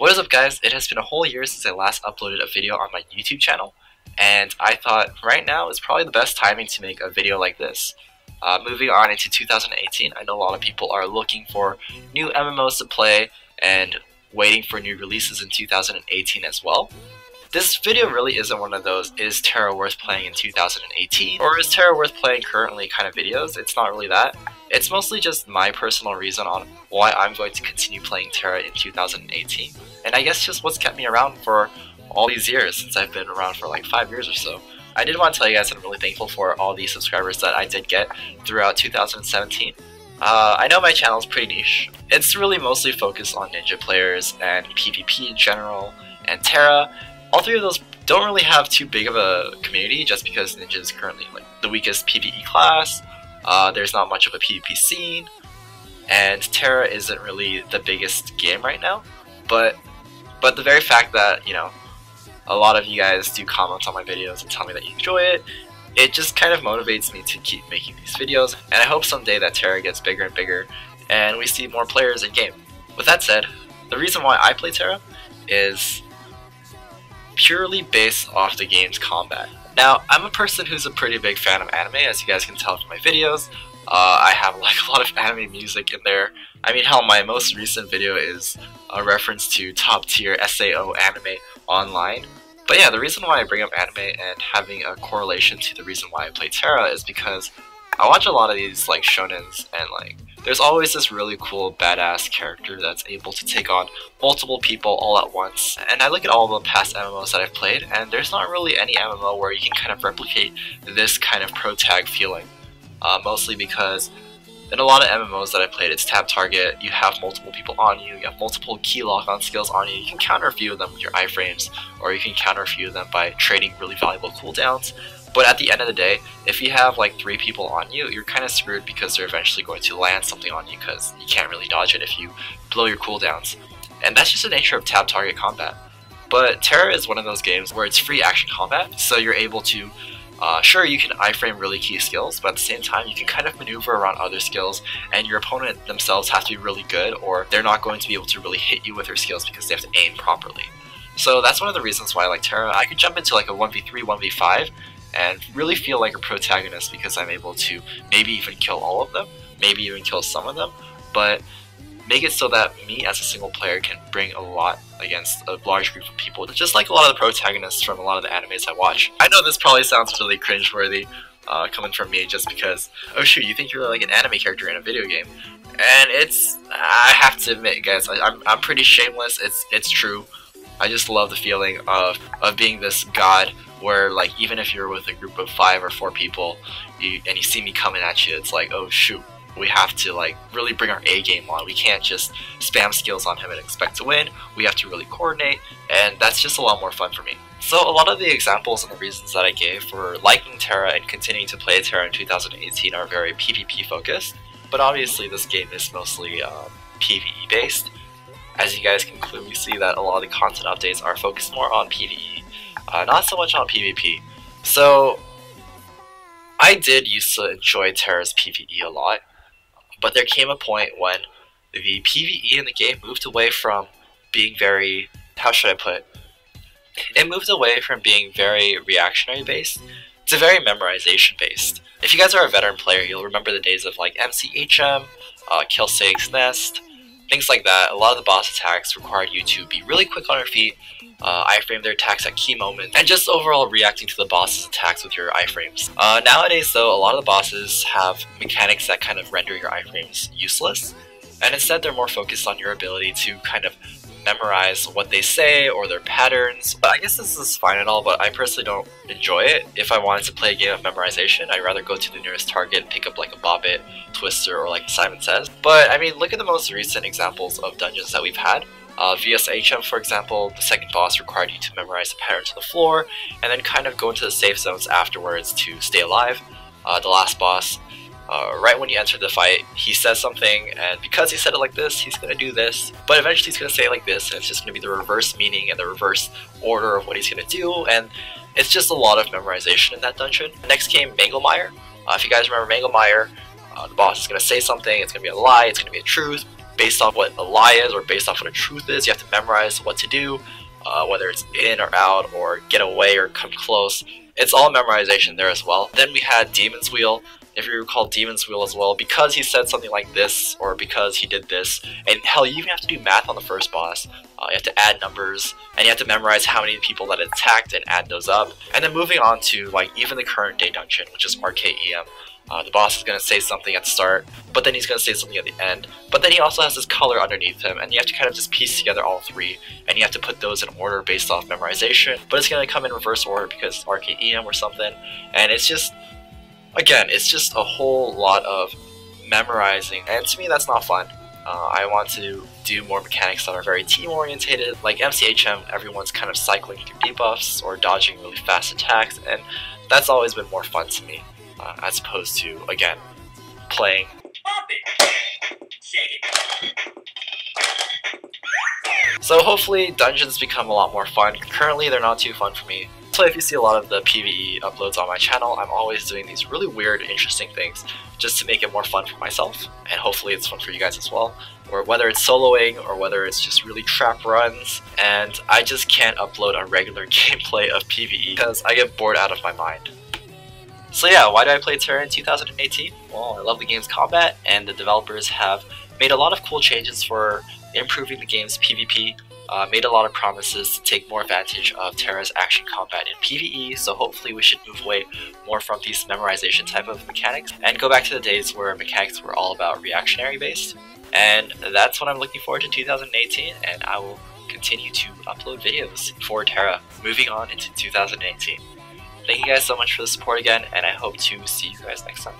What is up, guys? It has been a whole year since I last uploaded a video on my YouTube channel, and I thought right now is probably the best timing to make a video like this. Moving on into 2018, I know a lot of people are looking for new MMOs to play and waiting for new releases in 2018 as well. This video really isn't one of those "is Tera worth playing in 2018" or "is Tera worth playing currently" kind of videos. It's not really that. It's mostly just my personal reason on why I'm going to continue playing Tera in 2018. And I guess just what's kept me around for all these years, since I've been around for like 5 years or so. I did want to tell you guys that I'm really thankful for all the subscribers that I did get throughout 2017. I know my channel is pretty niche. It's really mostly focused on ninja players and PvP in general, and Tera. All three of those don't really have too big of a community just because ninja is currently like the weakest PvE class. There's not much of a PvP scene, and Tera isn't really the biggest game right now. But the very fact that, you know, a lot of you guys do comment on my videos and tell me that you enjoy it, it just kind of motivates me to keep making these videos, and I hope someday that Tera gets bigger and bigger and we see more players in game. With that said, the reason why I play Tera is purely based off the game's combat. Now, I'm a person who's a pretty big fan of anime, as you guys can tell from my videos. I have like a lot of anime music in there. I mean, hell, my most recent video is a reference to top tier SAO anime online. But yeah, the reason why I bring up anime and having a correlation to the reason why I play Tera is because I watch a lot of these like shonens, and like there's always this really cool badass character that's able to take on multiple people all at once. And I look at all the past MMOs that I've played, and there's not really any MMO where you can kind of replicate this kind of pro tag feeling. Mostly because in a lot of MMOs that I played, it's tab target, you have multiple people on you, you have multiple key lock-on skills on you, you can counter a few of them with your iframes, or you can counter a few of them by trading really valuable cooldowns. But at the end of the day, if you have like 3 people on you, you're kind of screwed because they're eventually going to land something on you because you can't really dodge it if you blow your cooldowns. And that's just the nature of tab target combat. But Tera is one of those games where it's free action combat, so you're able to sure, you can iframe really key skills, but at the same time you can kind of maneuver around other skills, and your opponent themselves have to be really good, or they're not going to be able to really hit you with their skills because they have to aim properly. So that's one of the reasons why I like Tera. I could jump into like a 1v3, 1v5, and really feel like a protagonist because I'm able to maybe even kill all of them, maybe even kill some of them, but make it so that me as a single player can bring a lot against a large group of people, just like a lot of the protagonists from a lot of the animes I watch. I know this probably sounds really cringeworthy coming from me just because, oh shoot, you think you're like an anime character in a video game. And I have to admit, guys, I'm pretty shameless, it's true. I just love the feeling of being this god where, like, even if you're with a group of 5 or 4 people and you see me coming at you, it's like, oh shoot, we have to like really bring our A game on. We can't just spam skills on him and expect to win. We have to really coordinate, and that's just a lot more fun for me. So a lot of the examples and the reasons that I gave for liking Tera and continuing to play Tera in 2018 are very PvP focused, but obviously this game is mostly PvE based. As you guys can clearly see that a lot of the content updates are focused more on PvE, not so much on PvP. So I did used to enjoy Tera's PvE a lot, but there came a point when the PvE in the game moved away from being very, how should I put it? It moved away from being very reactionary based to very memorization based. If you guys are a veteran player, you'll remember the days of like MCHM, Kill Sage's Nest, things like that. A lot of the boss attacks required you to be really quick on your feet, iframe their attacks at key moments, and just overall reacting to the boss's attacks with your iframes. Nowadays though, a lot of the bosses have mechanics that kind of render your iframes useless, and instead they're more focused on your ability to kind of memorize what they say or their patterns. But I guess this is fine and all, but I personally don't enjoy it. If I wanted to play a game of memorization, I'd rather go to the nearest target and pick up like a Bobbit, Twister, or like Simon Says. But I mean, look at the most recent examples of dungeons that we've had. VSHM, for example, the second boss required you to memorize the pattern to the floor, and then kind of go into the safe zones afterwards to stay alive. The last boss, right when you enter the fight, he says something, and because he said it like this, he's gonna do this, but eventually he's gonna say it like this, and it's just gonna be the reverse meaning and the reverse order of what he's gonna do, and it's just a lot of memorization in that dungeon. Next came Manglemire. If you guys remember Manglemire, the boss is gonna say something, it's gonna be a lie, it's gonna be a truth, based off what a lie is or based off what a truth is. You have to memorize what to do, whether it's in or out or get away or come close. It's all memorization there as well. Then we had Demon's Wheel. If you recall Demon's Wheel as well, because he said something like this or because he did this, and hell, you even have to do math on the first boss. You have to add numbers, and you have to memorize how many people that it attacked and add those up. And then moving on to like even the current day dungeon, which is RKEM. The boss is going to say something at the start, but then he's going to say something at the end. But then he also has this color underneath him, and you have to kind of just piece together all three, and you have to put those in order based off memorization. But it's going to come in reverse order because it's RKEM or something, and it's just, again, it's just a whole lot of memorizing, and to me that's not fun. I want to do more mechanics that are very team-orientated. Like MCHM, everyone's kind of cycling through debuffs or dodging really fast attacks, and that's always been more fun to me, as opposed to, again, playing. So hopefully dungeons become a lot more fun. Currently they're not too fun for me. So if you see a lot of the PvE uploads on my channel, I'm always doing these really weird, interesting things just to make it more fun for myself, and hopefully it's fun for you guys as well. Or whether it's soloing, or whether it's just really trap runs, and I just can't upload a regular gameplay of PvE because I get bored out of my mind. So yeah, why did I play Tera in 2018? Well, I love the game's combat, and the developers have made a lot of cool changes for improving the game's PvP. Made a lot of promises to take more advantage of Tera's action combat in PvE, so hopefully we should move away more from these memorization type of mechanics and go back to the days where mechanics were all about reactionary based. And that's what I'm looking forward to 2018, and I will continue to upload videos for Tera moving on into 2018. Thank you guys so much for the support again, and I hope to see you guys next time.